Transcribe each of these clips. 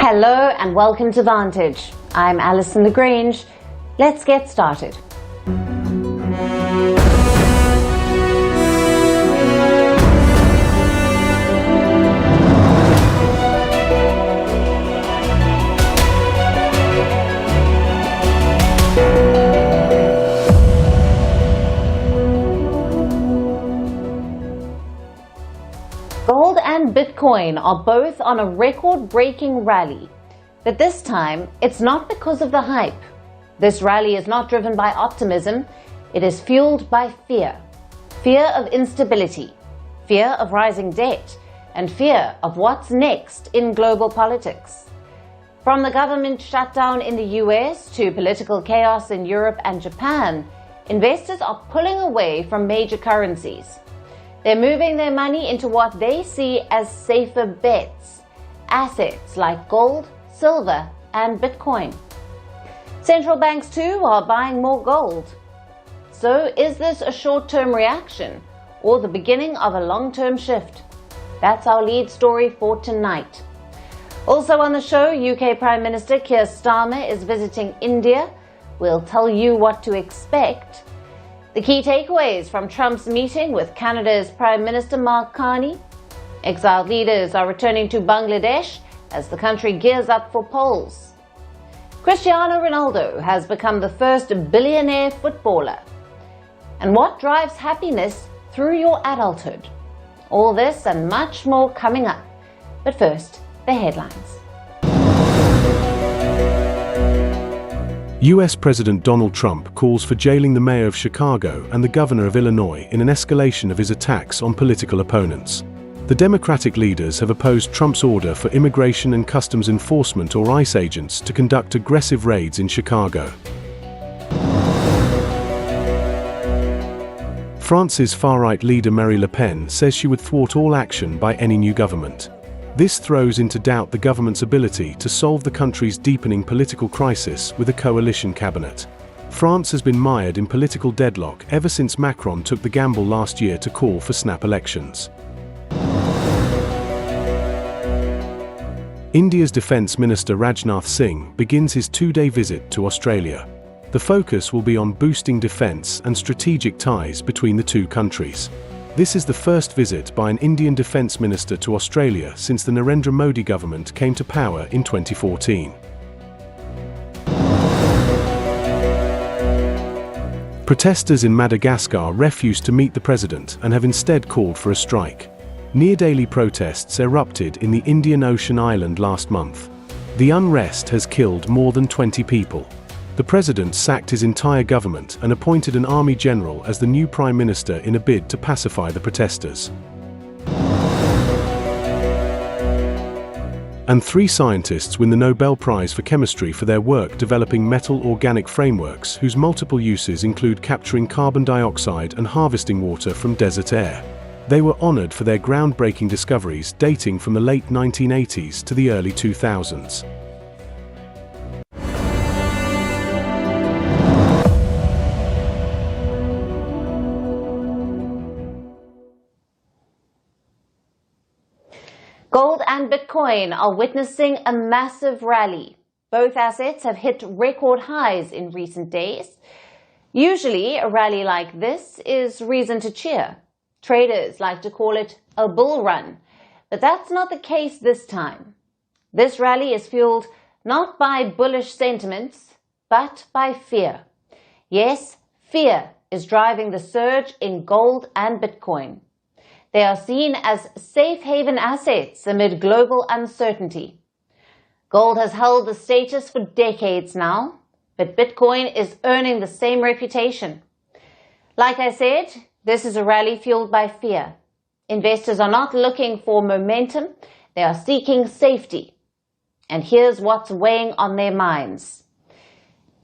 Hello and welcome to Vantage. I'm Alison LaGrange. Let's get started. Gold and Bitcoin are both on a record-breaking rally, but this time it's not because of the hype. This rally is not driven by optimism, it is fueled by fear. Fear of instability, fear of rising debt, and fear of what's next in global politics. From the government shutdown in the US to political chaos in Europe and Japan, investors are pulling away from major currencies. They're moving their money into what they see as safer bets, assets like gold, silver, and Bitcoin. Central banks too are buying more gold. So is this a short-term reaction or the beginning of a long-term shift? That's our lead story for tonight. Also on the show, UK Prime Minister Keir Starmer is visiting India. We'll tell you what to expect. The key takeaways from Trump's meeting with Canada's Prime Minister Mark Carney. Exiled leaders are returning to Bangladesh as the country gears up for polls. Cristiano Ronaldo has become the first billionaire footballer. And what drives happiness through your adulthood? All this and much more coming up. But first, the headlines. US President Donald Trump calls for jailing the mayor of Chicago and the governor of Illinois in an escalation of his attacks on political opponents. The Democratic leaders have opposed Trump's order for Immigration and Customs Enforcement or ICE agents to conduct aggressive raids in Chicago. France's far-right leader Marine Le Pen says she would thwart all action by any new government. This throws into doubt the government's ability to solve the country's deepening political crisis with a coalition cabinet. France has been mired in political deadlock ever since Macron took the gamble last year to call for snap elections. India's Defence Minister Rajnath Singh begins his two-day visit to Australia. The focus will be on boosting defence and strategic ties between the two countries. This is the first visit by an Indian defence minister to Australia since the Narendra Modi government came to power in 2014. Protesters in Madagascar refused to meet the president and have instead called for a strike. Near-daily protests erupted in the Indian Ocean island last month. The unrest has killed more than 20 people. The president sacked his entire government and appointed an army general as the new prime minister in a bid to pacify the protesters. And 3 scientists win the Nobel Prize for Chemistry for their work developing metal organic frameworks whose multiple uses include capturing carbon dioxide and harvesting water from desert air. They were honored for their groundbreaking discoveries dating from the late 1980s to the early 2000s. Gold and Bitcoin are witnessing a massive rally. Both assets have hit record highs in recent days. Usually, a rally like this is reason to cheer. Traders like to call it a bull run, but that's not the case this time. This rally is fueled not by bullish sentiments, but by fear. Yes, fear is driving the surge in gold and Bitcoin. They are seen as safe haven assets amid global uncertainty. Gold has held the status for decades now, but Bitcoin is earning the same reputation. Like I said, this is a rally fueled by fear. Investors are not looking for momentum, they are seeking safety. And here's what's weighing on their minds.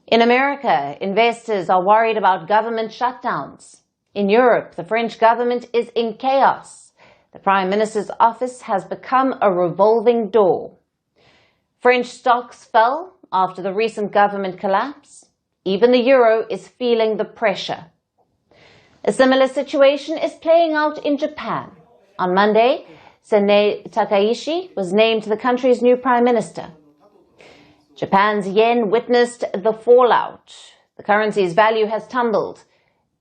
In America, investors are worried about government shutdowns. In Europe, the French government is in chaos. The Prime Minister's office has become a revolving door. French stocks fell after the recent government collapse. Even the euro is feeling the pressure. A similar situation is playing out in Japan. On Monday, Sanae Takaishi was named the country's new Prime Minister. Japan's yen witnessed the fallout. The currency's value has tumbled.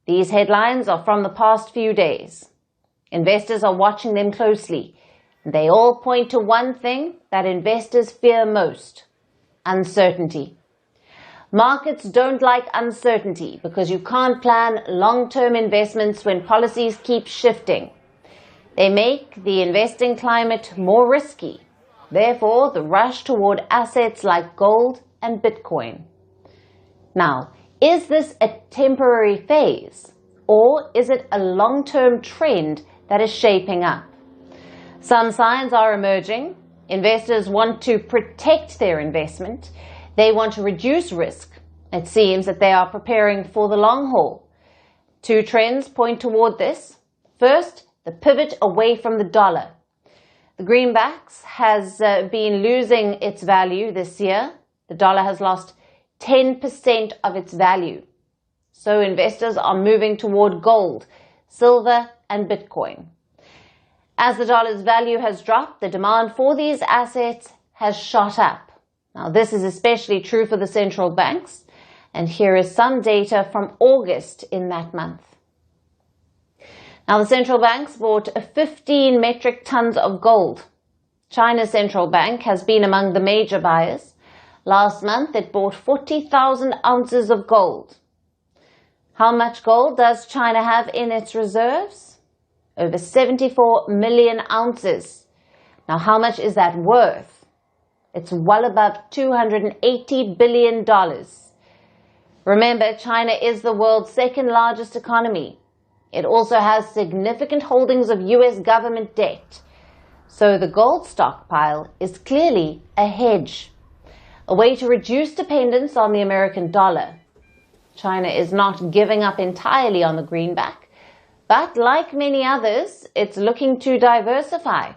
These headlines are from the past few days. Investors are watching them closely. They all point to one thing that investors fear most: uncertainty. Markets don't like uncertainty because you can't plan long-term investments when policies keep shifting. They make the investing climate more risky. Therefore, the rush toward assets like gold and Bitcoin. Now, is this a temporary phase, or is it a long-term trend that is shaping up? Some signs are emerging. Investors want to protect their investment. They want to reduce risk. It seems that they are preparing for the long haul. Two trends point toward this. First, the pivot away from the dollar. The greenbacks has been losing its value this year. The dollar has lost 10% of its value. So investors are moving toward gold, silver, and Bitcoin. As the dollar's value has dropped, the demand for these assets has shot up. Now, this is especially true for the central banks, and here is some data from August in that month. Now, the central banks bought 15 metric tons of gold. China's central bank has been among the major buyers. Last month, it bought 40,000 ounces of gold. How much gold does China have in its reserves? Over 74 million ounces. Now, how much is that worth? It's well above $280 billion. Remember, China is the world's second largest economy. It also has significant holdings of US government debt. So the gold stockpile is clearly a hedge, a way to reduce dependence on the American dollar. China is not giving up entirely on the greenback, but like many others, it's looking to diversify,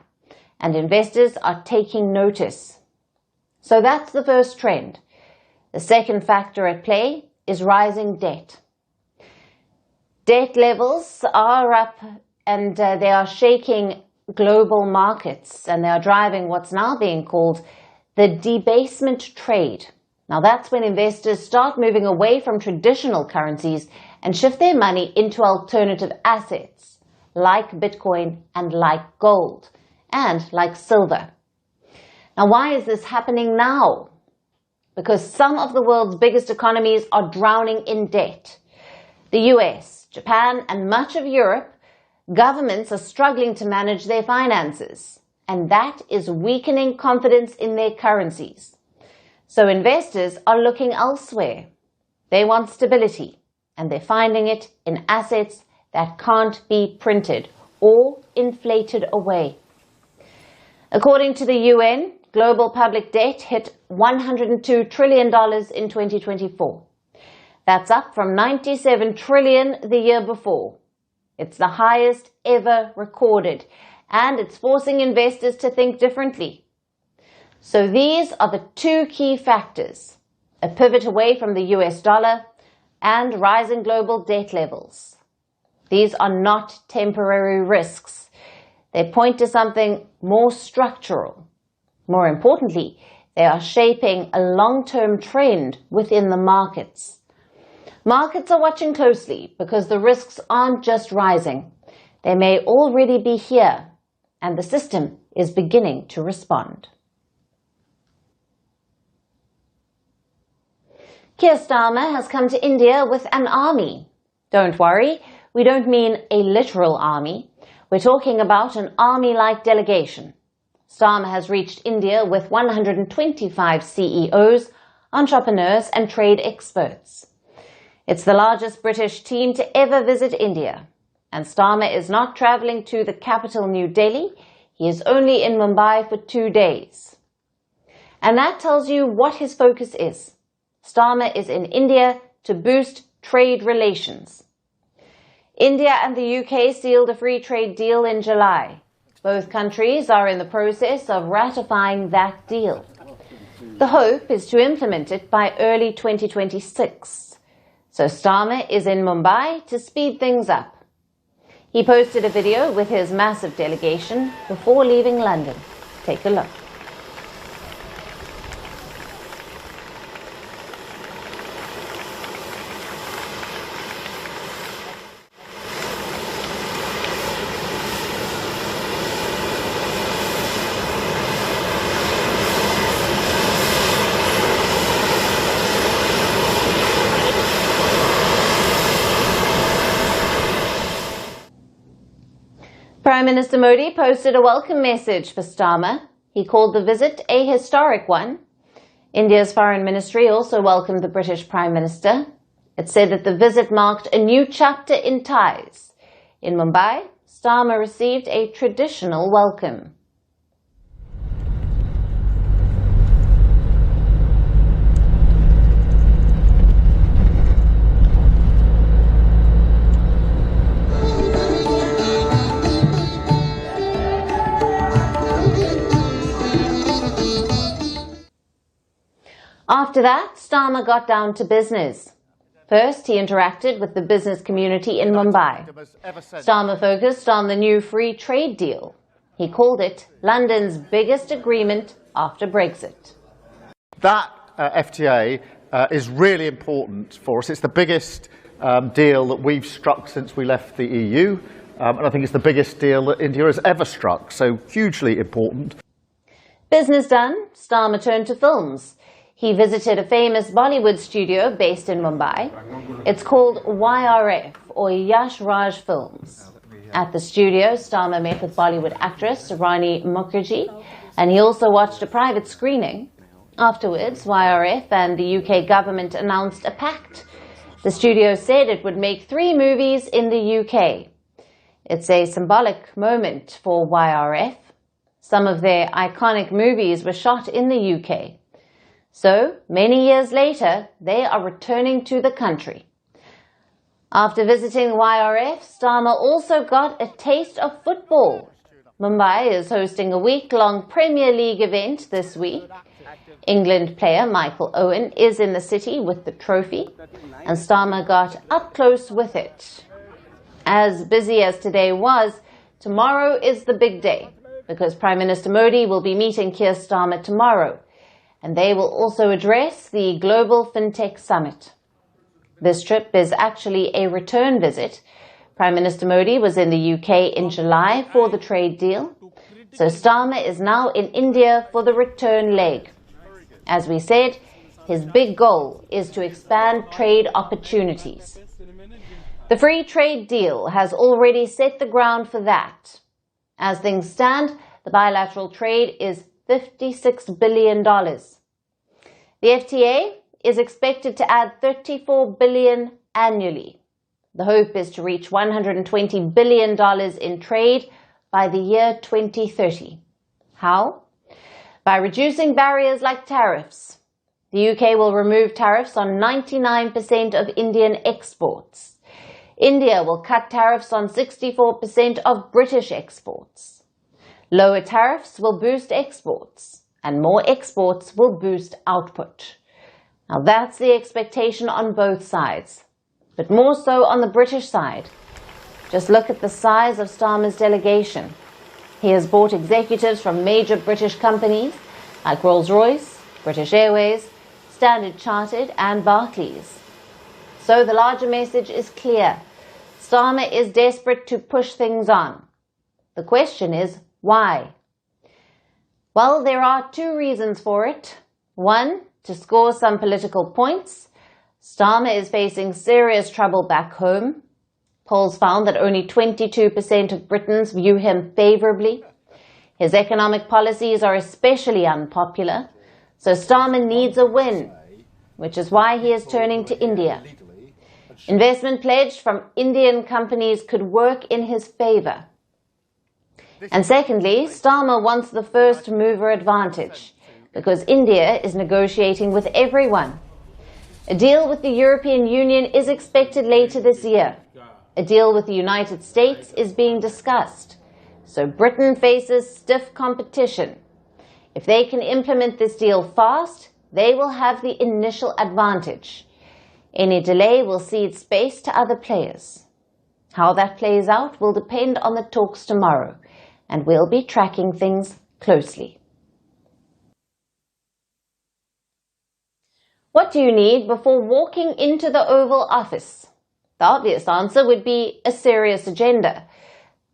and investors are taking notice. So that's the first trend. The second factor at play is rising debt. Debt levels are up, and they are shaking global markets, and they are driving what's now being called the debasement trade. Now that's when investors start moving away from traditional currencies and shift their money into alternative assets like Bitcoin and like gold and like silver. Now, why is this happening now? Because some of the world's biggest economies are drowning in debt. The US, Japan, and much of Europe, governments are struggling to manage their finances, and that is weakening confidence in their currencies. So investors are looking elsewhere. They want stability, and they're finding it in assets that can't be printed or inflated away. According to the UN, global public debt hit $102 trillion in 2024. That's up from $97 trillion the year before. It's the highest ever recorded, and it's forcing investors to think differently. So these are the two key factors: a pivot away from the US dollar and rising global debt levels. These are not temporary risks. They point to something more structural. More importantly, they are shaping a long-term trend within the markets. Markets are watching closely because the risks aren't just rising. They may already be here, and the system is beginning to respond. Keir Starmer has come to India with an army. Don't worry, we don't mean a literal army. We're talking about an army-like delegation. Starmer has reached India with 125 CEOs, entrepreneurs, and trade experts. It's the largest British team to ever visit India, and Starmer is not traveling to the capital, New Delhi. He is only in Mumbai for 2 days. And that tells you what his focus is. Starmer is in India to boost trade relations. India and the UK sealed a free trade deal in July. Both countries are in the process of ratifying that deal. The hope is to implement it by early 2026. So Starmer is in Mumbai to speed things up. He posted a video with his massive delegation before leaving London. Take a look. Prime Minister Modi posted a welcome message for Starmer. He called the visit a historic one. India's Foreign Ministry also welcomed the British Prime Minister. It said that the visit marked a new chapter in ties. In Mumbai, Starmer received a traditional welcome. After that, Starmer got down to business. First, he interacted with the business community in Mumbai. Starmer focused on the new free trade deal. He called it London's biggest agreement after Brexit. That FTA is really important for us. It's the biggest deal that we've struck since we left the EU, and I think it's the biggest deal that India has ever struck, so hugely important. Business done, Starmer turned to films. He visited a famous Bollywood studio based in Mumbai. It's called YRF, or Yash Raj Films. At the studio, Starmer met with Bollywood actress Rani Mukherjee, and he also watched a private screening. Afterwards, YRF and the UK government announced a pact. The studio said it would make 3 movies in the UK. It's a symbolic moment for YRF. Some of their iconic movies were shot in the UK. So, many years later, they are returning to the country. After visiting YRF, Starmer also got a taste of football. Mumbai is hosting a week-long Premier League event this week. England player Michael Owen is in the city with the trophy, and Starmer got up close with it. As busy as today was, tomorrow is the big day, because Prime Minister Modi will be meeting Keir Starmer tomorrow, and they will also address the Global FinTech Summit. This trip is actually a return visit. Prime Minister Modi was in the UK in July for the trade deal, so Starmer is now in India for the return leg. As we said, his big goal is to expand trade opportunities. The free trade deal has already set the ground for that. As things stand, the bilateral trade is $56 billion. The FTA is expected to add $34 billion annually. The hope is to reach $120 billion in trade by the year 2030. How? By reducing barriers like tariffs. The UK will remove tariffs on 99% of Indian exports. India will cut tariffs on 64% of British exports. Lower tariffs will boost exports, and more exports will boost output. Now that's the expectation on both sides, but more so on the British side. Just look at the size of Starmer's delegation. He has brought executives from major British companies like Rolls-Royce, British Airways, Standard Chartered and Barclays. So the larger message is clear. Starmer is desperate to push things on. The question is, why? Well, there are 2 reasons for it. One, to score some political points. Starmer is facing serious trouble back home. Polls found that only 22% of Britons view him favourably. His economic policies are especially unpopular, so Starmer needs a win, which is why he is turning to India. Investment pledged from Indian companies could work in his favour. And secondly, Starmer wants the first mover advantage, because India is negotiating with everyone. A deal with the European Union is expected later this year. A deal with the United States is being discussed. So Britain faces stiff competition. If they can implement this deal fast, they will have the initial advantage. Any delay will cede space to other players. How that plays out will depend on the talks tomorrow, and we'll be tracking things closely. What do you need before walking into the Oval Office? The obvious answer would be a serious agenda.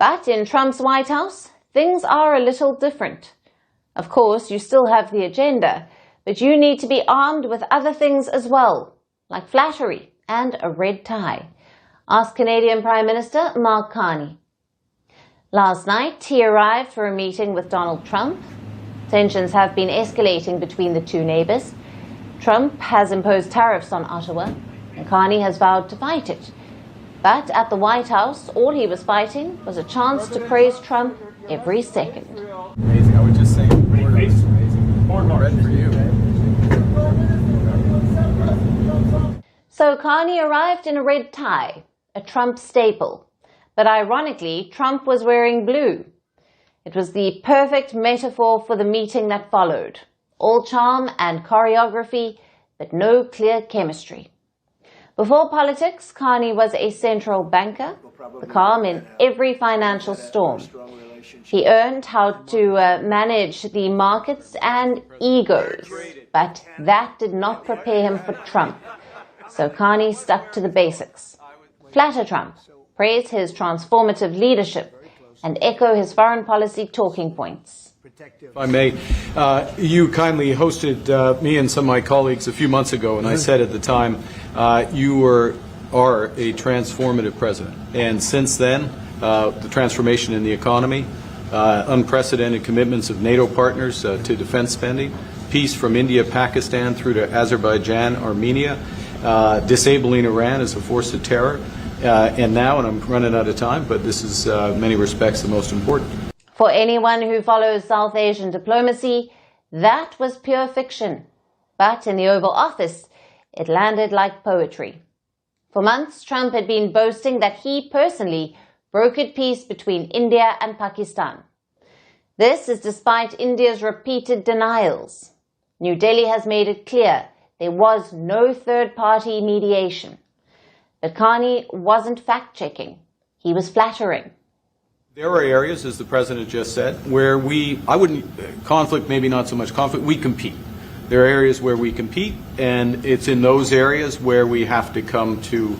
But in Trump's White House, things are a little different. Of course, you still have the agenda, but you need to be armed with other things as well, like flattery and a red tie. Ask Canadian Prime Minister Mark Carney. Last night, he arrived for a meeting with Donald Trump. Tensions have been escalating between the two neighbors. Trump has imposed tariffs on Ottawa, and Carney has vowed to fight it. But at the White House, all he was fighting was a chance to praise Trump every second. Amazing. I would just say, amazing. Red for you. So Carney arrived in a red tie, a Trump staple. But ironically, Trump was wearing blue. It was the perfect metaphor for the meeting that followed. All charm and choreography, but no clear chemistry. Before politics, Carney was a central banker, the calm in every financial storm. He learned how to manage the markets and egos, but that did not prepare him for Trump. So Carney stuck to the basics. Flatter Trump, praise his transformative leadership, and echo his foreign policy talking points. If I may, you kindly hosted me and some of my colleagues a few months ago, and I said at the time, you are a transformative president. And since then, the transformation in the economy, unprecedented commitments of NATO partners to defense spending, peace from India, Pakistan through to Azerbaijan, Armenia, disabling Iran as a force of terror, and now, and I'm running out of time, but this is in many respects the most important. For anyone who follows South Asian diplomacy, that was pure fiction. But in the Oval Office, it landed like poetry. For months, Trump had been boasting that he personally brokered peace between India and Pakistan. This is despite India's repeated denials. New Delhi has made it clear there was no third-party mediation. But Carney wasn't fact-checking. He was flattering. There are areas, as the President just said, where conflict, maybe not so much conflict, we compete. There are areas where we compete, and it's in those areas where we have to come to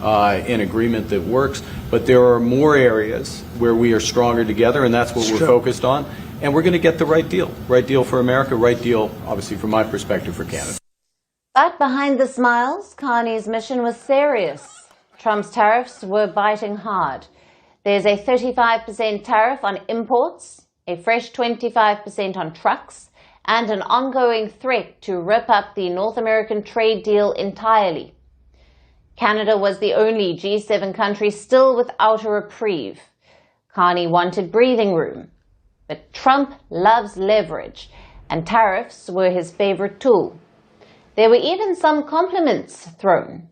an agreement that works. But there are more areas where we are stronger together, and that's what we're focused on. And we're going to get the right deal for America, right deal, obviously, from my perspective, for Canada. But behind the smiles, Carney's mission was serious. Trump's tariffs were biting hard. There's a 35% tariff on imports, a fresh 25% on trucks, and an ongoing threat to rip up the North American trade deal entirely. Canada was the only G7 country still without a reprieve. Carney wanted breathing room. But Trump loves leverage, and tariffs were his favorite tool. There were even some compliments thrown.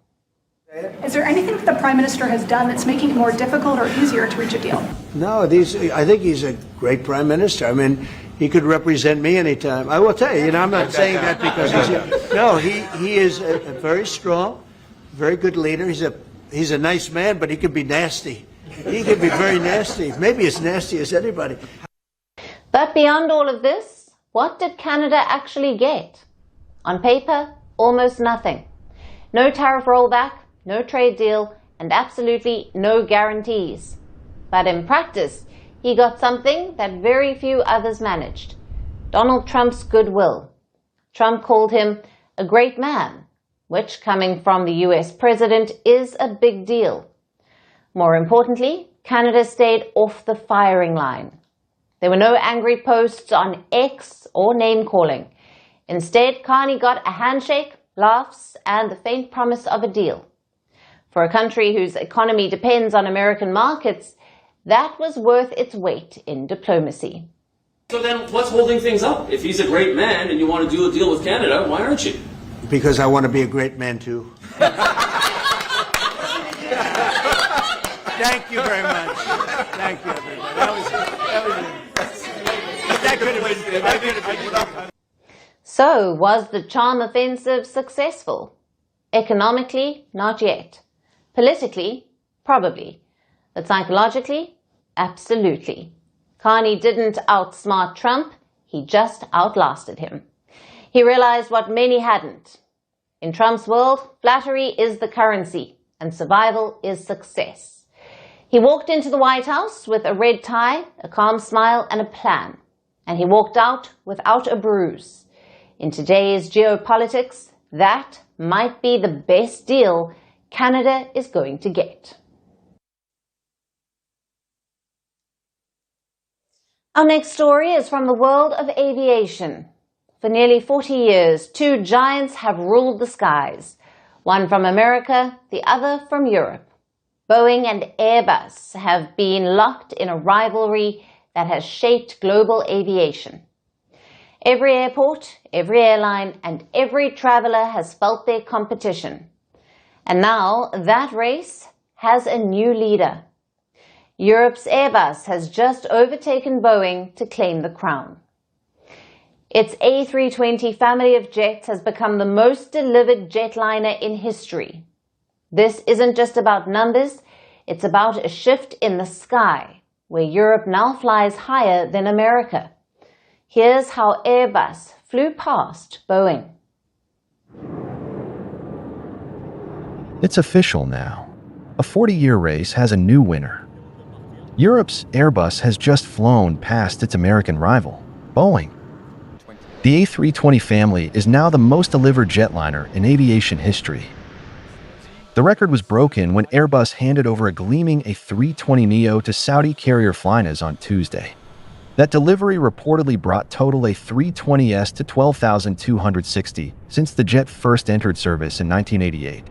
Is there anything that the Prime Minister has done that's making it more difficult or easier to reach a deal? No, I think he's a great Prime Minister. I mean, he could represent me anytime. I will tell you, I'm not saying that because he is a very strong, very good leader. He's a nice man, but he could be nasty. He could be very nasty, maybe as nasty as anybody. But beyond all of this, what did Canada actually get? On paper, almost nothing. No tariff rollback, no trade deal, and absolutely no guarantees. But in practice, he got something that very few others managed: Donald Trump's goodwill. Trump called him a great man, which, coming from the US president, is a big deal. More importantly, Canada stayed off the firing line. There were no angry posts on X or name-calling. Instead, Carney got a handshake, laughs, and the faint promise of a deal. For a country whose economy depends on American markets, that was worth its weight in diplomacy. So then what's holding things up? If he's a great man and you want to do a deal with Canada, why aren't you? Because I want to be a great man, too. Thank you very much. Thank you, everybody. That could have been. So, was the charm offensive successful? Economically, not yet. Politically, probably. But psychologically, absolutely. Carney didn't outsmart Trump, he just outlasted him. He realized what many hadn't. In Trump's world, flattery is the currency, and survival is success. He walked into the White House with a red tie, a calm smile, and a plan. And he walked out without a bruise. In today's geopolitics, that might be the best deal Canada is going to get. Our next story is from the world of aviation. For nearly 40 years, two giants have ruled the skies, one from America, the other from Europe. Boeing and Airbus have been locked in a rivalry that has shaped global aviation. Every airport, every airline, and every traveler has felt their competition. And now that race has a new leader. Europe's Airbus has just overtaken Boeing to claim the crown. Its A320 family of jets has become the most delivered jetliner in history. This isn't just about numbers, it's about a shift in the sky, where Europe now flies higher than America. Here's how Airbus flew past Boeing. It's official now. A 40-year race has a new winner. Europe's Airbus has just flown past its American rival, Boeing. The A320 family is now the most delivered jetliner in aviation history. The record was broken when Airbus handed over a gleaming A320neo to Saudi carrier Flynas on Tuesday. That delivery reportedly brought total A320s to 12,260 since the jet first entered service in 1988.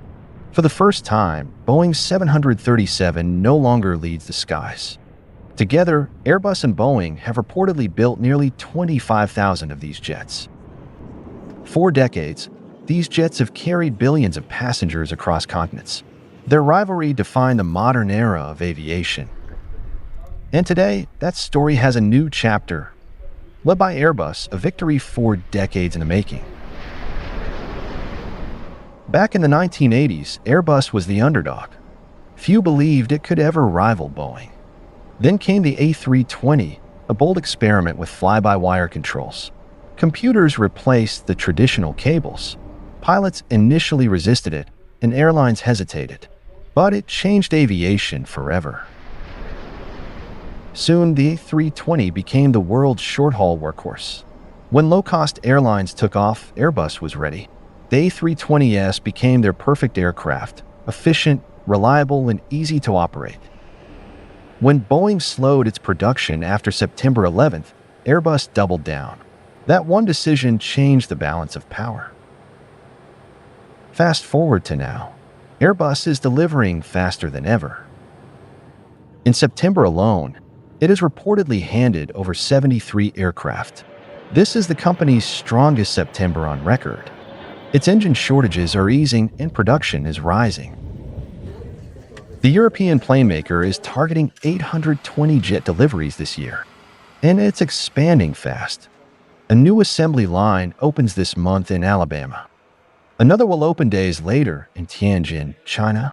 For the first time, Boeing's 737 no longer leads the skies. Together, Airbus and Boeing have reportedly built nearly 25,000 of these jets. For decades, these jets have carried billions of passengers across continents. Their rivalry defined the modern era of aviation. And today, that story has a new chapter. Led by Airbus, a victory 4 decades in the making. Back in the 1980s, Airbus was the underdog. Few believed it could ever rival Boeing. Then came the A320, a bold experiment with fly-by-wire controls. Computers replaced the traditional cables. Pilots initially resisted it, and airlines hesitated. But it changed aviation forever. Soon, the A320 became the world's short-haul workhorse. When low-cost airlines took off, Airbus was ready. The A320s became their perfect aircraft, efficient, reliable, and easy to operate. When Boeing slowed its production after September 11th, Airbus doubled down. That one decision changed the balance of power. Fast forward to now, Airbus is delivering faster than ever. In September alone, it has reportedly handed over 73 aircraft. This is the company's strongest September on record. Its engine shortages are easing and production is rising. The European plane maker is targeting 820 jet deliveries this year, and it's expanding fast. A new assembly line opens this month in Alabama. Another will open days later in Tianjin, China.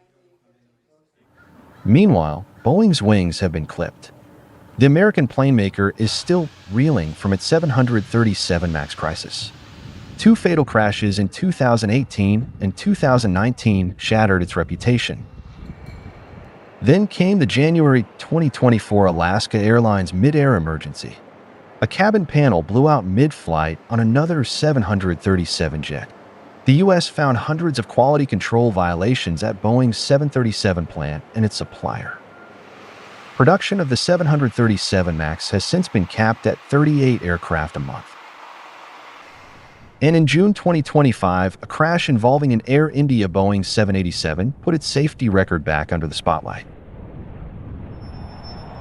Meanwhile, Boeing's wings have been clipped. The American plane maker is still reeling from its 737 MAX crisis. 2 fatal crashes in 2018 and 2019 shattered its reputation. Then came the January 2024 Alaska Airlines mid-air emergency. A cabin panel blew out mid-flight on another 737 jet. The U.S. found hundreds of quality control violations at Boeing's 737 plant and its supplier. Production of the 737 MAX has since been capped at 38 aircraft a month. And in June 2025, a crash involving an Air India Boeing 787 put its safety record back under the spotlight.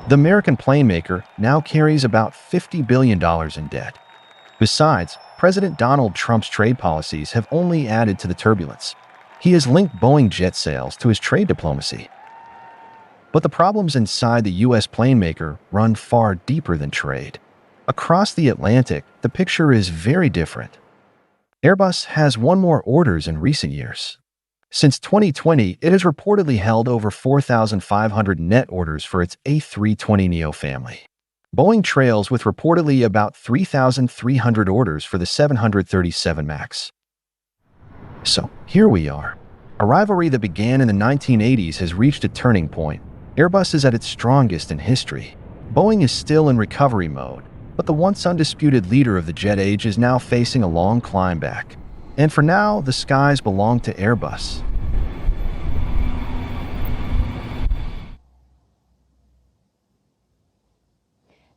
The American plane maker now carries about $50 billion in debt. Besides, President Donald Trump's trade policies have only added to the turbulence. He has linked Boeing jet sales to his trade diplomacy. But the problems inside the U.S. plane maker run far deeper than trade. Across the Atlantic, the picture is very different. Airbus has won more orders in recent years. Since 2020, it has reportedly held over 4,500 net orders for its A320neo family. Boeing trails with reportedly about 3,300 orders for the 737 MAX. So, here we are. A rivalry that began in the 1980s has reached a turning point. Airbus is at its strongest in history. Boeing is still in recovery mode, but the once undisputed leader of the jet age is now facing a long climb back. And for now, the skies belong to Airbus.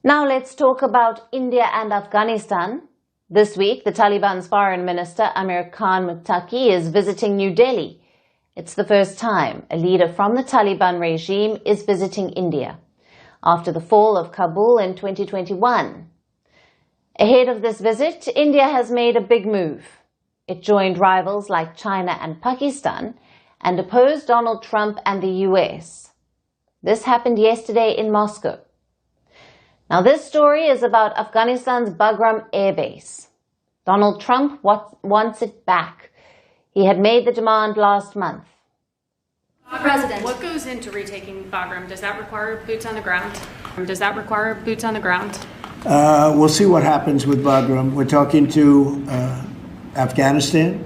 Now let's talk about India and Afghanistan. This week, the Taliban's Foreign Minister Amir Khan Muttaqi is visiting New Delhi. It's the first time a leader from the Taliban regime is visiting India, after the fall of Kabul in 2021. Ahead of this visit, India has made a big move. It joined rivals like China and Pakistan and opposed Donald Trump and the US. This happened yesterday in Moscow. Now, this story is about Afghanistan's Bagram Air Base. Donald Trump wants it back. He had made the demand last month. President, what goes into retaking Bagram? Does that require boots on the ground? We'll see what happens with Bagram. We're talking to Afghanistan.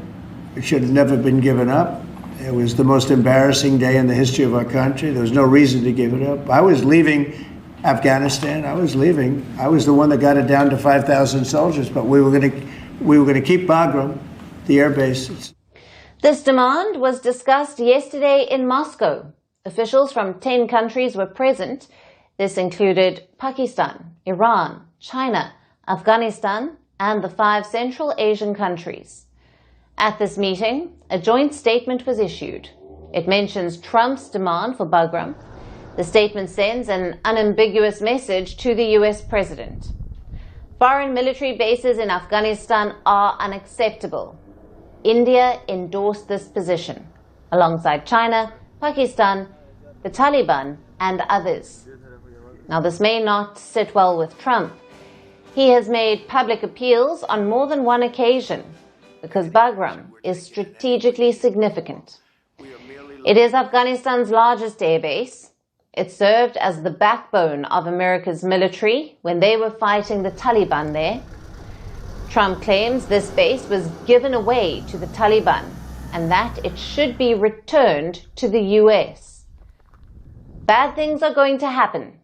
It should have never been given up. It was the most embarrassing day in the history of our country. There was no reason to give it up. I was leaving Afghanistan. I was the one that got it down to 5,000 soldiers, but we were going to keep Bagram, the air base. This demand was discussed yesterday in Moscow. Officials from 10 countries were present. This included Pakistan, Iran, China, Afghanistan, and the 5 Central Asian countries. At this meeting, a joint statement was issued. It mentions Trump's demand for Bagram. The statement sends an unambiguous message to the US president. Foreign military bases in Afghanistan are unacceptable. India endorsed this position, alongside China, Pakistan, the Taliban, and others. Now, this may not sit well with Trump. He has made public appeals on more than one occasion because Bagram is strategically significant. It is Afghanistan's largest airbase. It served as the backbone of America's military when they were fighting the Taliban there. Trump claims this base was given away to the Taliban and that it should be returned to the US. Bad things are going to happen.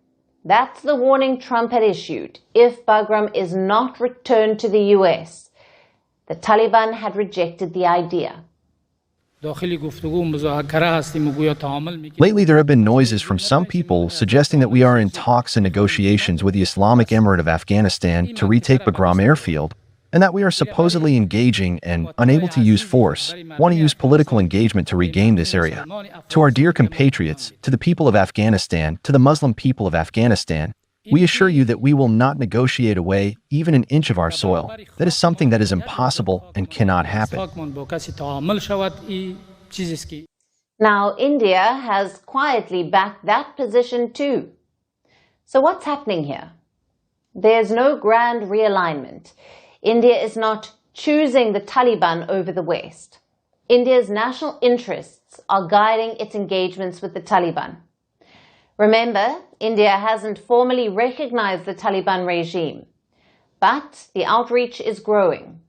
That's the warning Trump had issued if Bagram is not returned to the US. The Taliban had rejected the idea. Lately, there have been noises from some people suggesting that we are in talks and negotiations with the Islamic Emirate of Afghanistan to retake Bagram airfield, and that we are supposedly engaging and, unable to use force, want to use political engagement to regain this area. To our dear compatriots, to the people of Afghanistan, to the Muslim people of Afghanistan, we assure you that we will not negotiate away even an inch of our soil. That is something that is impossible and cannot happen. Now, India has quietly backed that position too. So what's happening here? There's no grand realignment. India is not choosing the Taliban over the West. India's national interests are guiding its engagements with the Taliban. Remember, India hasn't formally recognized the Taliban regime, but the outreach is growing.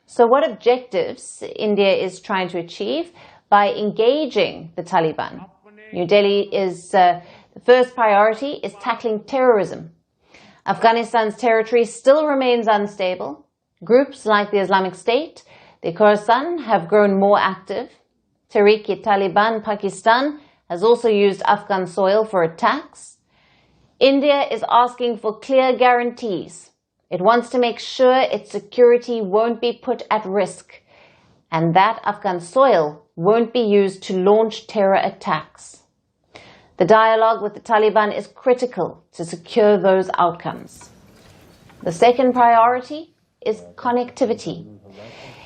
So what objectives India is trying to achieve by engaging the Taliban? New Delhi is the first priority is tackling terrorism. Afghanistan's territory still remains unstable. Groups like the Islamic State, the Khorasan, have grown more active. Tehrik-e-Taliban Pakistan has also used Afghan soil for attacks. India is asking for clear guarantees. It wants to make sure its security won't be put at risk and that Afghan soil won't be used to launch terror attacks. The dialogue with the Taliban is critical to secure those outcomes. The second priority is connectivity.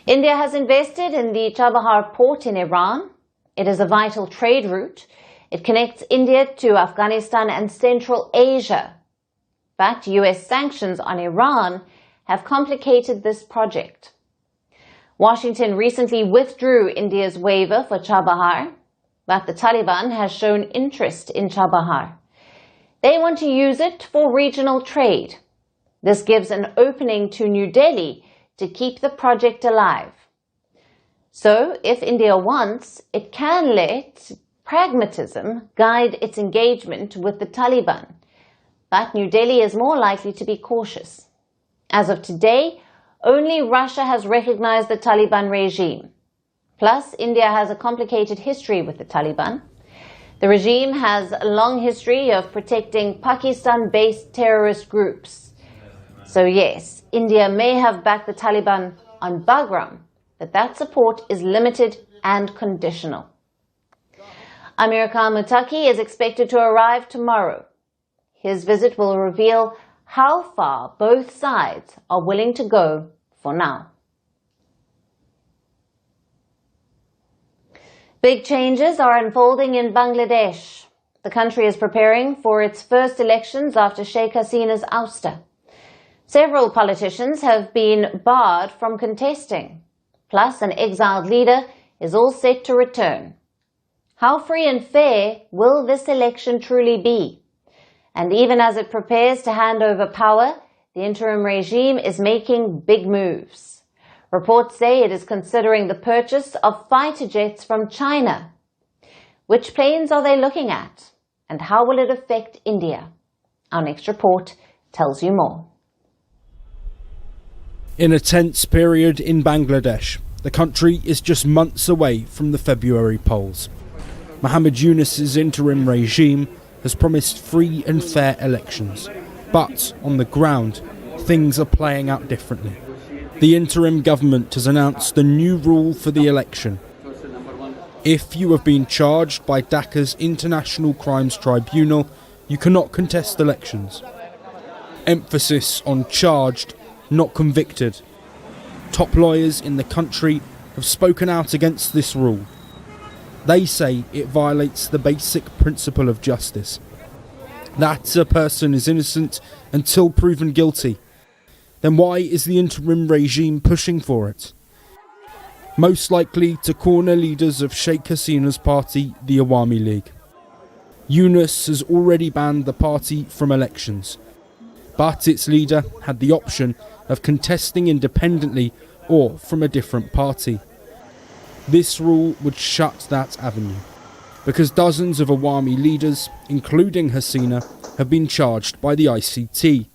India has invested in the Chabahar port in Iran. It is a vital trade route. It connects India to Afghanistan and Central Asia. But US sanctions on Iran have complicated this project. Washington recently withdrew India's waiver for Chabahar, but the Taliban has shown interest in Chabahar. They want to use it for regional trade. This gives an opening to New Delhi to keep the project alive. So, if India wants, it can let pragmatism guide its engagement with the Taliban. But New Delhi is more likely to be cautious. As of today, only Russia has recognized the Taliban regime. Plus, India has a complicated history with the Taliban. The regime has a long history of protecting Pakistan-based terrorist groups. So yes, India may have backed the Taliban on Bagram, but that support is limited and conditional. Amir Khan Muttaqi is expected to arrive tomorrow. His visit will reveal how far both sides are willing to go for now. Big changes are unfolding in Bangladesh. The country is preparing for its first elections after Sheikh Hasina's ouster. Several politicians have been barred from contesting. Plus, an exiled leader is all set to return. How free and fair will this election truly be? And even as it prepares to hand over power, the interim regime is making big moves. Reports say it is considering the purchase of fighter jets from China. Which planes are they looking at? And how will it affect India? Our next report tells you more. In a tense period in Bangladesh, the country is just months away from the February polls. Mohammed Yunus's interim regime has promised free and fair elections, but on the ground, things are playing out differently. The interim government has announced a new rule for the election. If you have been charged by Dhaka's International Crimes Tribunal, you cannot contest elections. Emphasis on charged, not convicted. Top lawyers in the country have spoken out against this rule. They say it violates the basic principle of justice, that a person is innocent until proven guilty. Then why is the interim regime pushing for it? Most likely to corner leaders of Sheikh Hasina's party, the Awami League. Yunus has already banned the party from elections, but its leader had the option of contesting independently or from a different party. This rule would shut that avenue, because dozens of Awami leaders, including Hasina, have been charged by the ICT,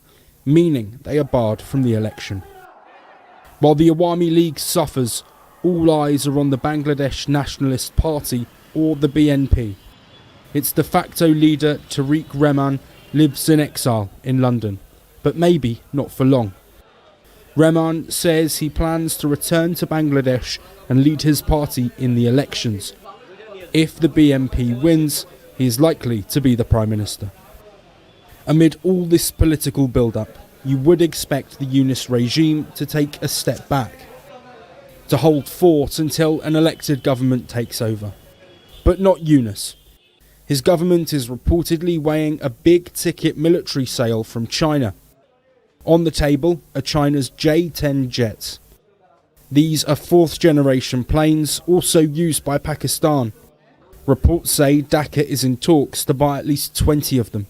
meaning they are barred from the election. While the Awami League suffers, all eyes are on the Bangladesh Nationalist Party, or the BNP. Its de facto leader, Tariq Rehman, lives in exile in London, but maybe not for long. Rehman says he plans to return to Bangladesh and lead his party in the elections. If the BNP wins, he is likely to be the Prime Minister. Amid all this political build-up, you would expect the Yunus regime to take a step back, to hold fort until an elected government takes over. But not Yunus. His government is reportedly weighing a big-ticket military sale from China. On the table are China's J-10 jets. These are fourth-generation planes, also used by Pakistan. Reports say Dhaka is in talks to buy at least 20 of them.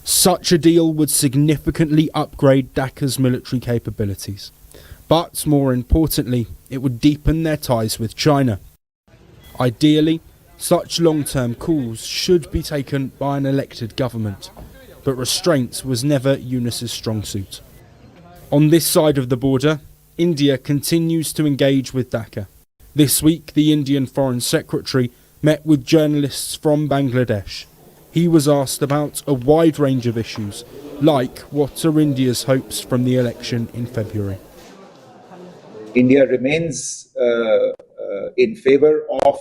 Such a deal would significantly upgrade Dhaka's military capabilities. But more importantly, it would deepen their ties with China. Ideally, such long-term calls should be taken by an elected government, but restraint was never Yunus's strong suit. On this side of the border, India continues to engage with Dhaka. This week, the Indian Foreign Secretary met with journalists from Bangladesh. He was asked about a wide range of issues, like what are India's hopes from the election in February. India remains in favour of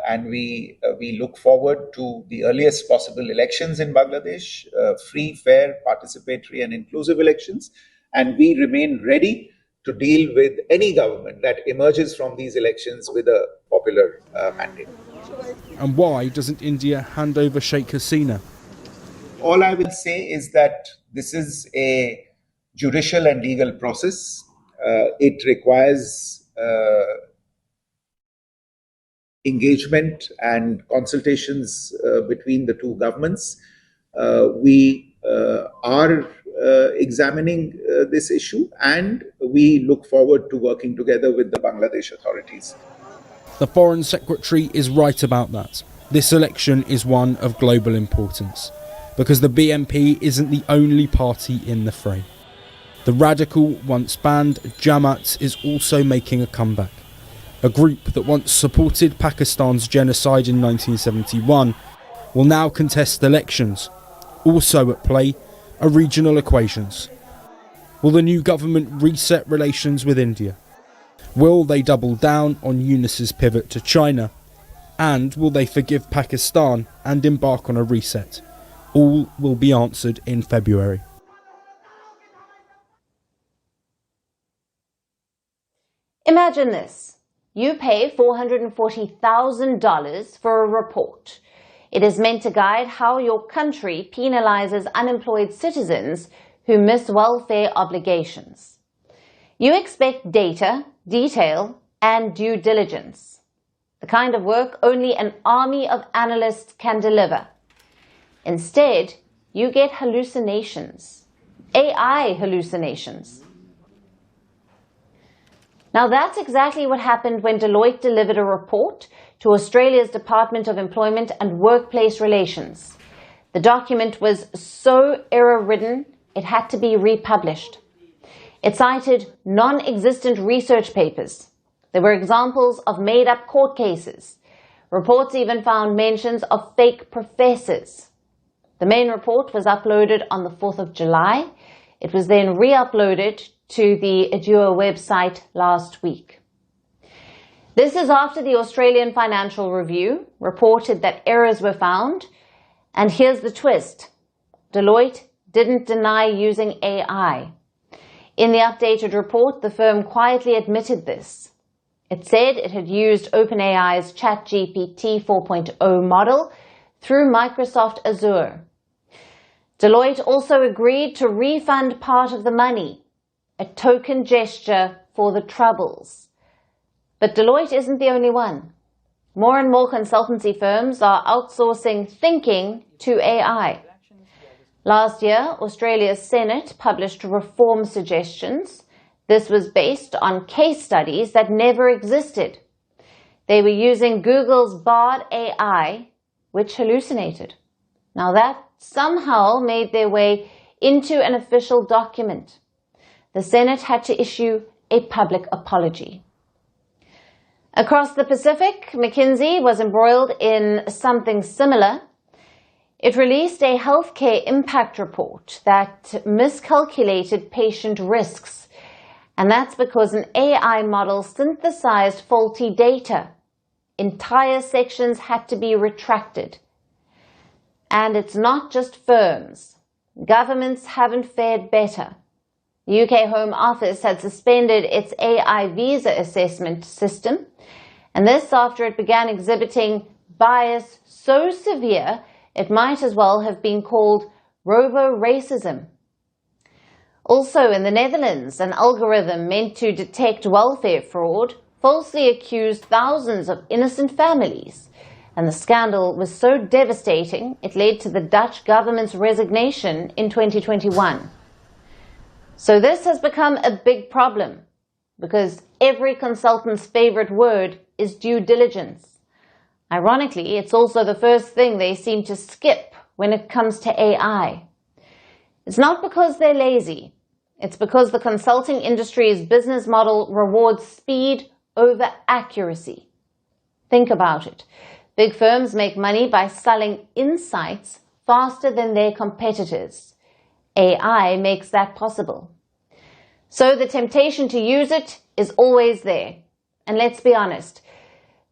and we look forward to the earliest possible elections in Bangladesh, free, fair, participatory and inclusive elections, and we remain ready to deal with any government that emerges from these elections with a popular mandate. And why doesn't India hand over Sheikh Hasina? All I will say is that this is a judicial and legal process. It requires engagement and consultations between the two governments. We are examining this issue, and we look forward to working together with the Bangladesh authorities. The Foreign Secretary is right about that. This election is one of global importance, because the BNP isn't the only party in the fray. The radical, once banned, Jamaat is also making a comeback. A group that once supported Pakistan's genocide in 1971 will now contest elections. Also at play are regional equations. Will the new government reset relations with India? Will they double down on Yunus's pivot to China? And will they forgive Pakistan and embark on a reset? All will be answered in February. Imagine this. You pay $440,000 for a report. It is meant to guide how your country penalizes unemployed citizens who miss welfare obligations. You expect data, detail, and due diligence. The kind of work only an army of analysts can deliver. Instead, you get hallucinations. AI hallucinations. Now that's exactly what happened when Deloitte delivered a report to Australia's Department of Employment and Workplace Relations. The document was so error-ridden, it had to be republished. It cited non-existent research papers. There were examples of made-up court cases. Reports even found mentions of fake professors. The main report was uploaded on the 4th of July. It was then re-uploaded to the Adua website last week. This is after the Australian Financial Review reported that errors were found. And here's the twist. Deloitte didn't deny using AI. In the updated report, the firm quietly admitted this. It said it had used OpenAI's ChatGPT 4.0 model through Microsoft Azure. Deloitte also agreed to refund part of the money, a token gesture for the troubles. But Deloitte isn't the only one. More and more consultancy firms are outsourcing thinking to AI. Last year, Australia's Senate published reform suggestions. This was based on case studies that never existed. They were using Google's Bard AI, which hallucinated. Now that somehow made their way into an official document. The Senate had to issue a public apology. Across the Pacific, McKinsey was embroiled in something similar. It released a healthcare impact report that miscalculated patient risks. And that's because an AI model synthesized faulty data. Entire sections had to be retracted. And it's not just firms. Governments haven't fared better. The UK Home Office had suspended its AI visa assessment system, and this after it began exhibiting bias so severe it might as well have been called robo-racism. Also in the Netherlands, an algorithm meant to detect welfare fraud falsely accused thousands of innocent families, and the scandal was so devastating it led to the Dutch government's resignation in 2021. So this has become a big problem because every consultant's favorite word is due diligence. Ironically, it's also the first thing they seem to skip when it comes to AI. It's not because they're lazy. It's because the consulting industry's business model rewards speed over accuracy. Think about it. Big firms make money by selling insights faster than their competitors. AI makes that possible. So the temptation to use it is always there. And let's be honest,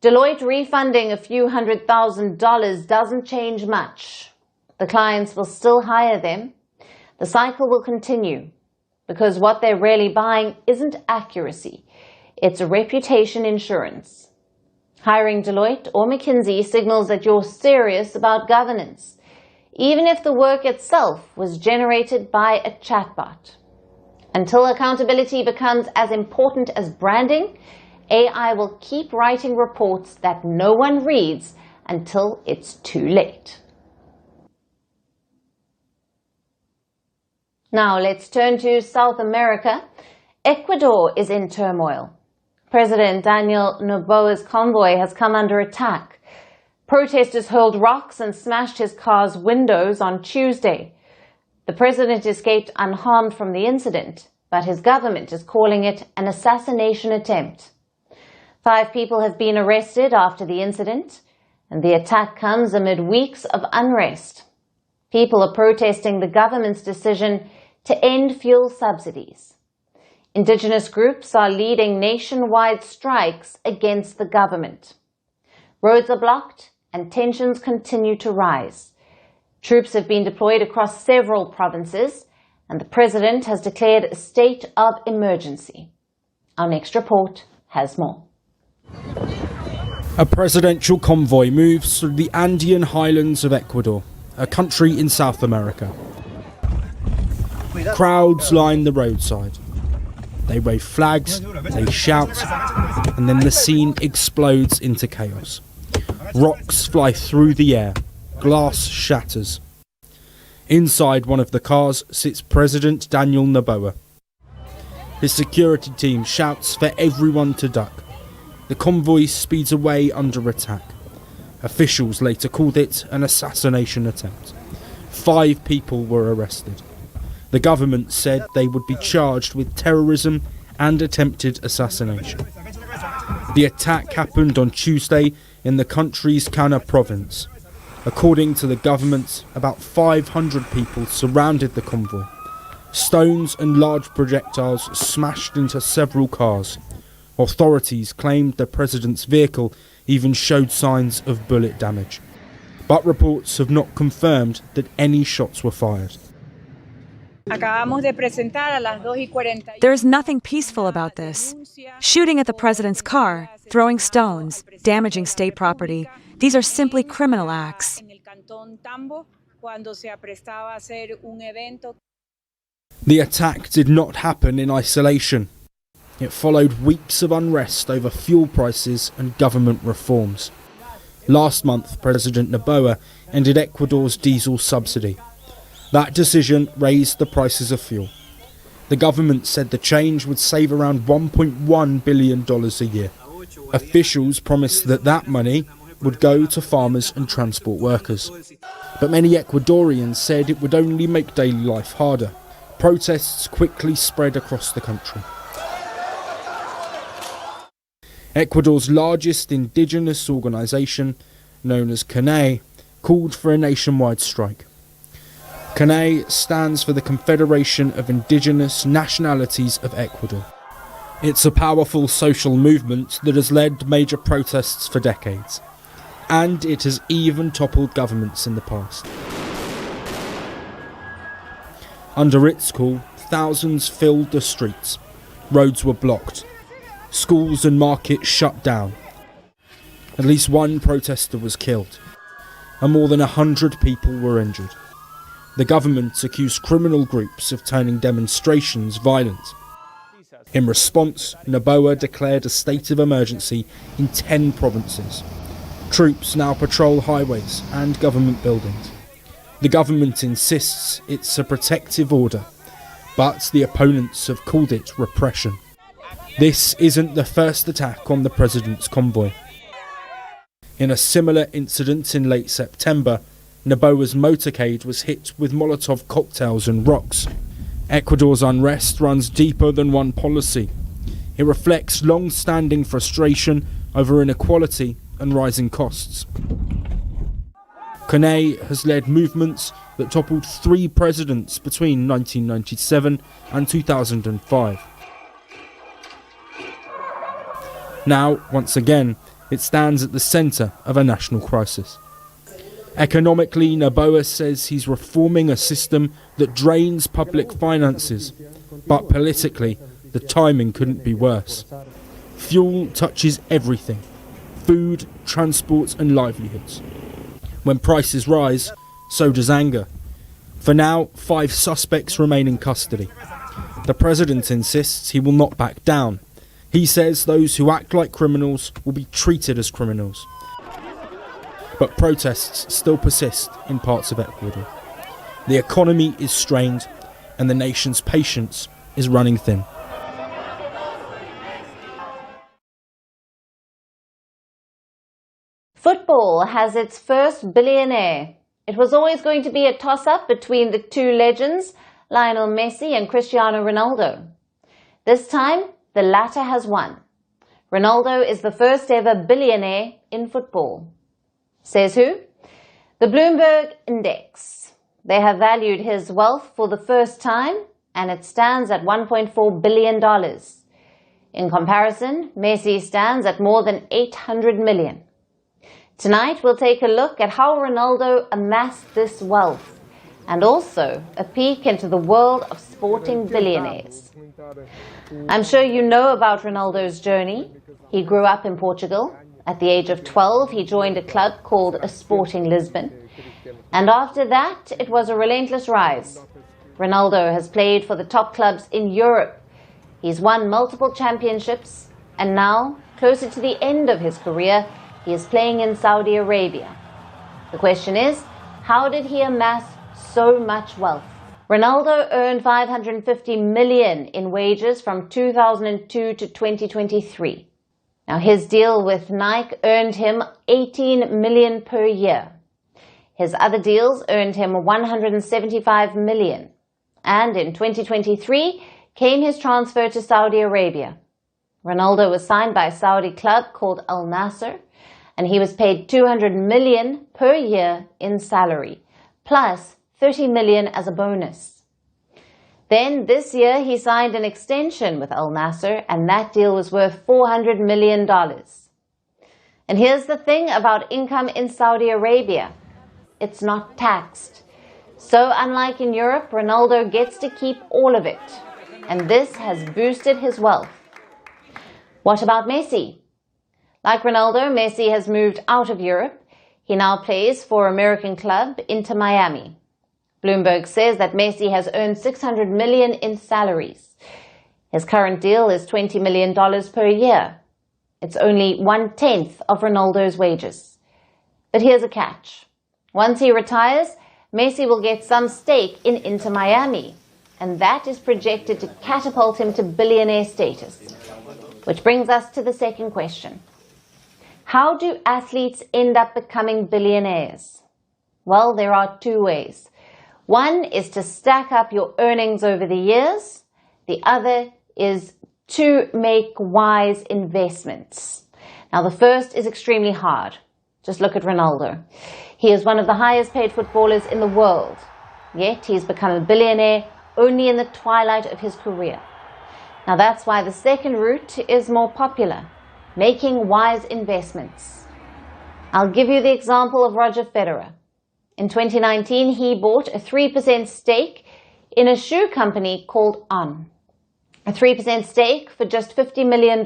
Deloitte refunding a few $100,000 doesn't change much. The clients will still hire them. The cycle will continue because what they're really buying isn't accuracy. It's a reputation insurance. Hiring Deloitte or McKinsey signals that you're serious about governance, even if the work itself was generated by a chatbot. Until accountability becomes as important as branding, AI will keep writing reports that no one reads until it's too late. Now let's turn to South America. Ecuador is in turmoil. President Daniel Noboa's convoy has come under attack. Protesters hurled rocks and smashed his car's windows on Tuesday. The president escaped unharmed from the incident, but his government is calling it an assassination attempt. 5 people have been arrested after the incident, and the attack comes amid weeks of unrest. People are protesting the government's decision to end fuel subsidies. Indigenous groups are leading nationwide strikes against the government. Roads are blocked and tensions continue to rise. Troops have been deployed across several provinces, and the president has declared a state of emergency. Our next report has more. A presidential convoy moves through the Andean highlands of Ecuador, a country in South America. Crowds line the roadside. They wave flags, they shout, and then the scene explodes into chaos. Rocks fly through the air, glass shatters. Inside one of the cars sits President Daniel Noboa. His security team shouts for everyone to duck. The convoy speeds away under attack. Officials later called it an assassination attempt. 5 people were arrested. The government said they would be charged with terrorism and attempted assassination. The attack happened on Tuesday in the country's Cana province. According to the government, about 500 people surrounded the convoy. Stones and large projectiles smashed into several cars. Authorities claimed the president's vehicle even showed signs of bullet damage. But reports have not confirmed that any shots were fired. There is nothing peaceful about this. Shooting at the president's car, throwing stones, damaging state property, these are simply criminal acts. The attack did not happen in isolation. It followed weeks of unrest over fuel prices and government reforms. Last month, President Noboa ended Ecuador's diesel subsidy. That decision raised the prices of fuel. The government said the change would save around $1.1 billion a year. Officials promised that that money would go to farmers and transport workers. But many Ecuadorians said it would only make daily life harder. Protests quickly spread across the country. Ecuador's largest indigenous organisation, known as CANE, called for a nationwide strike. CANE stands for the Confederation of Indigenous Nationalities of Ecuador. It's a powerful social movement that has led major protests for decades, and it has even toppled governments in the past. Under its call, thousands filled the streets. Roads were blocked. Schools and markets shut down. At least 1 protester was killed, and more than 100 people were injured. The government accused criminal groups of turning demonstrations violent. In response, Noboa declared a state of emergency in 10 provinces. Troops now patrol highways and government buildings. The government insists it's a protective order, but the opponents have called it repression. This isn't the first attack on the president's convoy. In a similar incident in late September, Noboa's motorcade was hit with Molotov cocktails and rocks. Ecuador's unrest runs deeper than one policy. It reflects long-standing frustration over inequality and rising costs. CANE has led movements that toppled 3 presidents between 1997 and 2005. Now, once again, it stands at the centre of a national crisis. Economically, Noboa says he's reforming a system that drains public finances, but politically, the timing couldn't be worse. Fuel touches everything: food, transport and livelihoods. When prices rise, so does anger. For now, 5 suspects remain in custody. The president insists he will not back down. He says those who act like criminals will be treated as criminals. But protests still persist in parts of Ecuador. The economy is strained and the nation's patience is running thin. Football has its first billionaire. It was always going to be a toss-up between the 2 legends, Lionel Messi and Cristiano Ronaldo. This time, the latter has won. Ronaldo is the first ever billionaire in football. Says who? The Bloomberg Index. They have valued his wealth for the first time, and it stands at $1.4 billion. In comparison, Messi stands at more than 800 million. Tonight, we'll take a look at how Ronaldo amassed this wealth, and also a peek into the world of sporting billionaires. I'm sure you know about Ronaldo's journey. He grew up in Portugal. At the age of 12, he joined a club called Sporting Lisbon. And after that, it was a relentless rise. Ronaldo has played for the top clubs in Europe. He's won multiple championships, and now, closer to the end of his career, he is playing in Saudi Arabia. The question is, how did he amass so much wealth? Ronaldo earned 550 million in wages from 2002 to 2023. Now, his deal with Nike earned him 18 million per year. His other deals earned him 175 million. And in 2023 came his transfer to Saudi Arabia. Ronaldo was signed by a Saudi club called Al Nassr, and he was paid 200 million per year in salary, plus 30 million as a bonus. Then this year he signed an extension with Al Nassr, and that deal was worth $400 million. And here's the thing about income in Saudi Arabia. It's not taxed. So unlike in Europe, Ronaldo gets to keep all of it. And this has boosted his wealth. What about Messi? Like Ronaldo, Messi has moved out of Europe. He now plays for American club Inter Miami. Bloomberg says that Messi has earned 600 million in salaries. His current deal is $20 million per year. It's only 1/10 of Ronaldo's wages. But here's a catch. Once he retires, Messi will get some stake in Inter Miami, and that is projected to catapult him to billionaire status. Which brings us to the second question. How do athletes end up becoming billionaires? Well, there are two ways. One is to stack up your earnings over the years. The other is to make wise investments. Now, the first is extremely hard. Just look at Ronaldo. He is one of the highest paid footballers in the world. Yet, he's become a billionaire only in the twilight of his career. Now, that's why the second route is more popular, making wise investments. I'll give you the example of Roger Federer. In 2019, he bought a 3% stake in a shoe company called On. A 3% stake for just $50 million.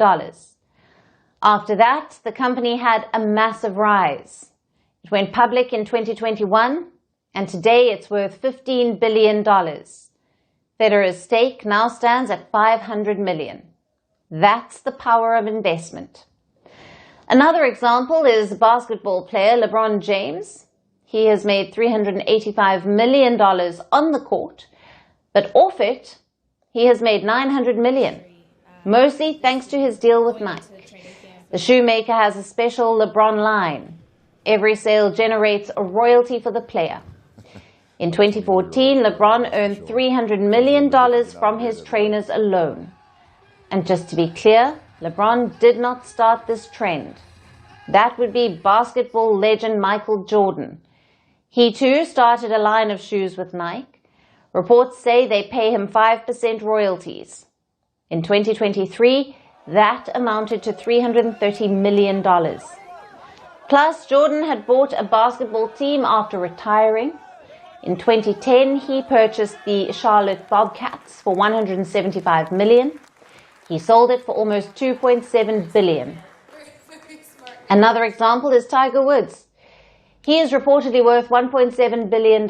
After that, the company had a massive rise. It went public in 2021, and today it's worth $15 billion. Federer's stake now stands at 500 million. That's the power of investment. Another example is basketball player LeBron James. He has made $385 million on the court, but off it, he has made 900 million, mostly thanks to his deal with Nike. The shoemaker has a special LeBron line. Every sale generates a royalty for the player. In 2014, LeBron earned $300 million from his trainers alone. And just to be clear, LeBron did not start this trend. That would be basketball legend Michael Jordan. He too started a line of shoes with Nike. Reports say they pay him 5% royalties. In 2023, that amounted to $330 million. Plus, Jordan had bought a basketball team after retiring. In 2010, he purchased the Charlotte Bobcats for $175 million. He sold it for almost $2.7 billion. Another example is Tiger Woods. He is reportedly worth $1.7 billion,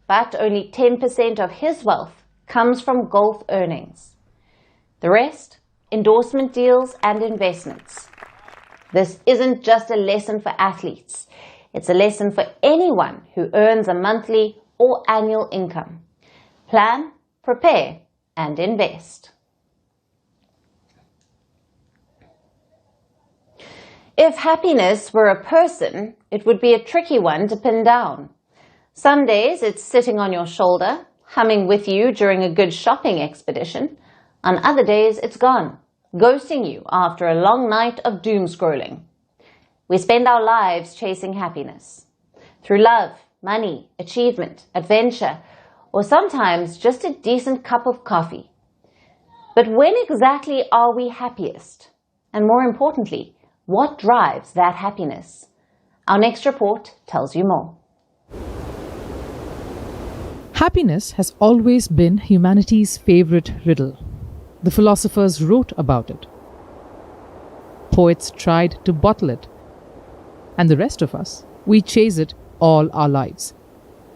but only 10% of his wealth comes from golf earnings. The rest, endorsement deals and investments. This isn't just a lesson for athletes. It's a lesson for anyone who earns a monthly or annual income. Plan, prepare, and invest. If happiness were a person, it would be a tricky one to pin down. Some days it's sitting on your shoulder, humming with you during a good shopping expedition. On other days it's gone, ghosting you after a long night of doom scrolling. We spend our lives chasing happiness through love, money, achievement, adventure, or sometimes just a decent cup of coffee. But when exactly are we happiest? And more importantly, what drives that happiness? Our next report tells you more. Happiness has always been humanity's favorite riddle. The philosophers wrote about it. Poets tried to bottle it. And the rest of us, we chase it all our lives.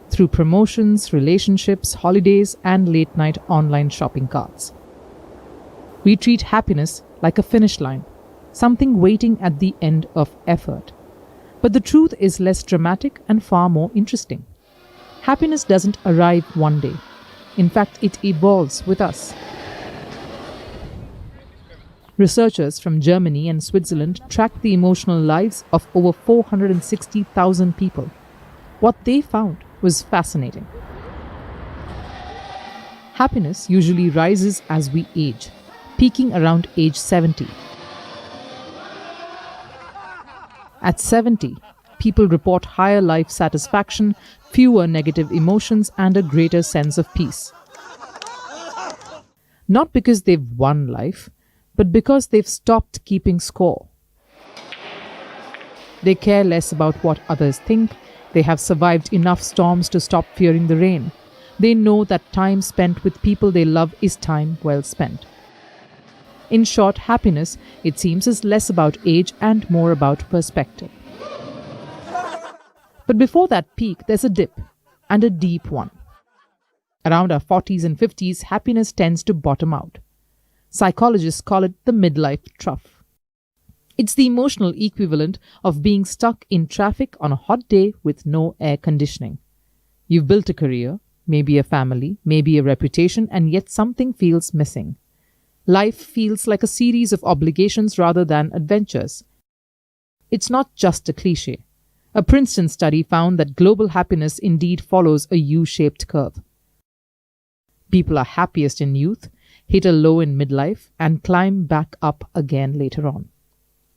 Through promotions, relationships, holidays, and late-night online shopping carts. We treat happiness like a finish line, something waiting at the end of effort. But the truth is less dramatic and far more interesting. Happiness doesn't arrive one day. In fact, it evolves with us. Researchers from Germany and Switzerland tracked the emotional lives of over 460,000 people. What they found was fascinating. Happiness usually rises as we age, peaking around age 70. At 70, people report higher life satisfaction, fewer negative emotions, and a greater sense of peace. Not because they've won life, but because they've stopped keeping score. They care less about what others think. They have survived enough storms to stop fearing the rain. They know that time spent with people they love is time well spent. In short, happiness, it seems, is less about age and more about perspective. But before that peak, there's a dip, and a deep one. Around our 40s and 50s, happiness tends to bottom out. Psychologists call it the midlife trough. It's the emotional equivalent of being stuck in traffic on a hot day with no air conditioning. You've built a career, maybe a family, maybe a reputation, and yet something feels missing. Life feels like a series of obligations rather than adventures. It's not just a cliche. A Princeton study found that global happiness indeed follows a U-shaped curve. People are happiest in youth, hit a low in midlife, and climb back up again later on.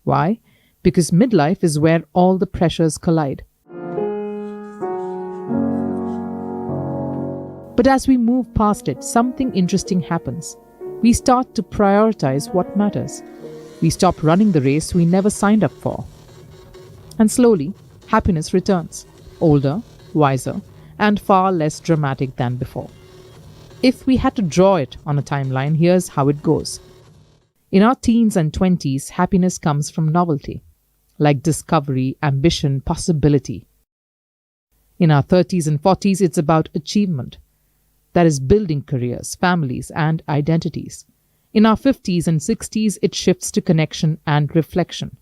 Why? Because midlife is where all the pressures collide. But as we move past it, something interesting happens. We start to prioritize what matters. We stop running the race we never signed up for. And slowly, happiness returns, older, wiser, and far less dramatic than before. If we had to draw it on a timeline, here's how it goes. In our teens and 20s, happiness comes from novelty, like discovery, ambition, possibility. In our 30s and 40s, it's about achievement. That is building careers, families, and identities. In our 50s and 60s, it shifts to connection and reflection.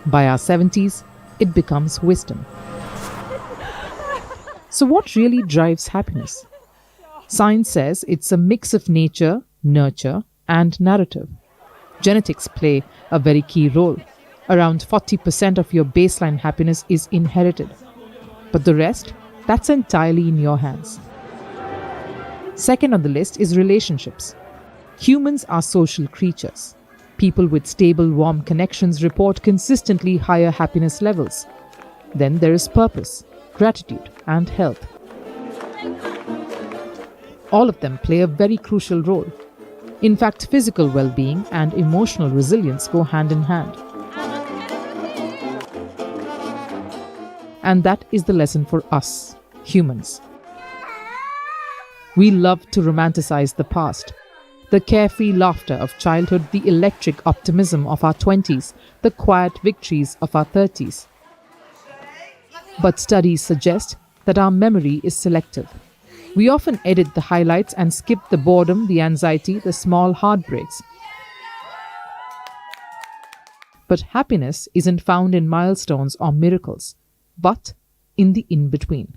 By our 70s, it becomes wisdom. So what really drives happiness? Science says it's a mix of nature, nurture, and narrative. Genetics play a very key role. Around 40% of your baseline happiness is inherited. But the rest, that's entirely in your hands. Second on the list is relationships. Humans are social creatures. People with stable, warm connections report consistently higher happiness levels. Then there is purpose, gratitude, and health. All of them play a very crucial role. In fact, physical well-being and emotional resilience go hand in hand. And that is the lesson for us, humans. We love to romanticize the past. The carefree laughter of childhood, the electric optimism of our 20s, the quiet victories of our 30s. But studies suggest that our memory is selective. We often edit the highlights and skip the boredom, the anxiety, the small heartbreaks. But happiness isn't found in milestones or miracles, but in the in-between.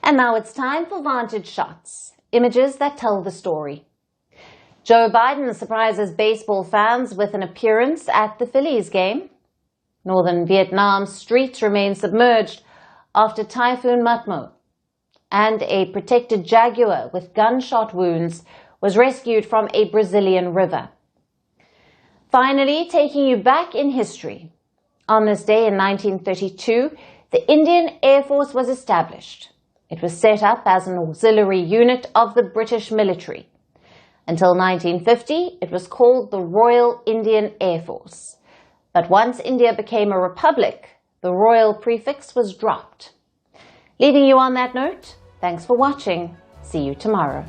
And now it's time for Vantage shots, images that tell the story. Joe Biden surprises baseball fans with an appearance at the Phillies game. Northern Vietnam's streets remain submerged after Typhoon Matmo. And a protected Jaguar with gunshot wounds was rescued from a Brazilian river. Finally, taking you back in history. On this day in 1932, the Indian Air Force was established. It was set up as an auxiliary unit of the British military. Until 1950, it was called the Royal Indian Air Force. But once India became a republic, the royal prefix was dropped. Leaving you on that note, thanks for watching. See you tomorrow.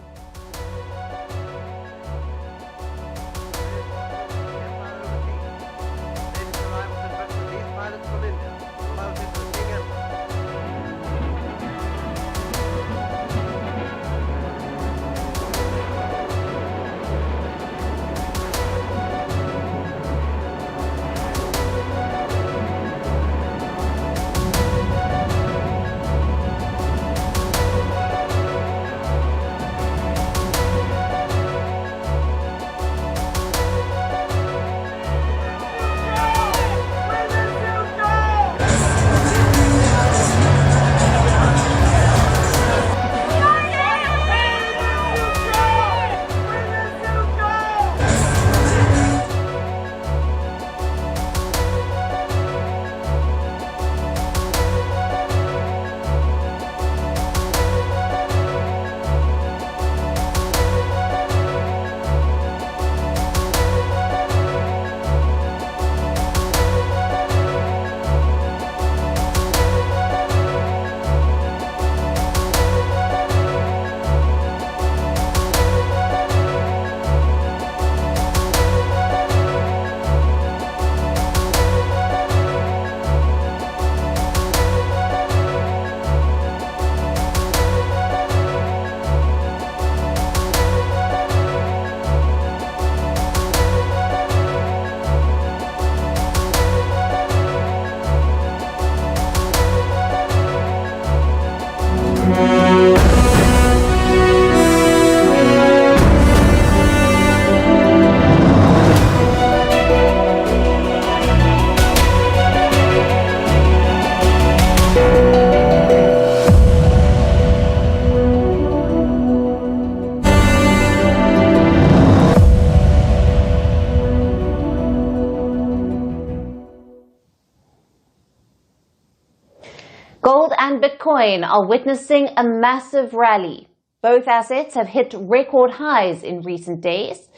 Gold and Bitcoin are witnessing a massive rally. Both assets have hit record highs in recent days.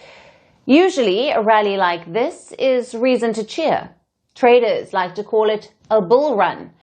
Usually, a rally like this is reason to cheer. Traders like to call it a bull run,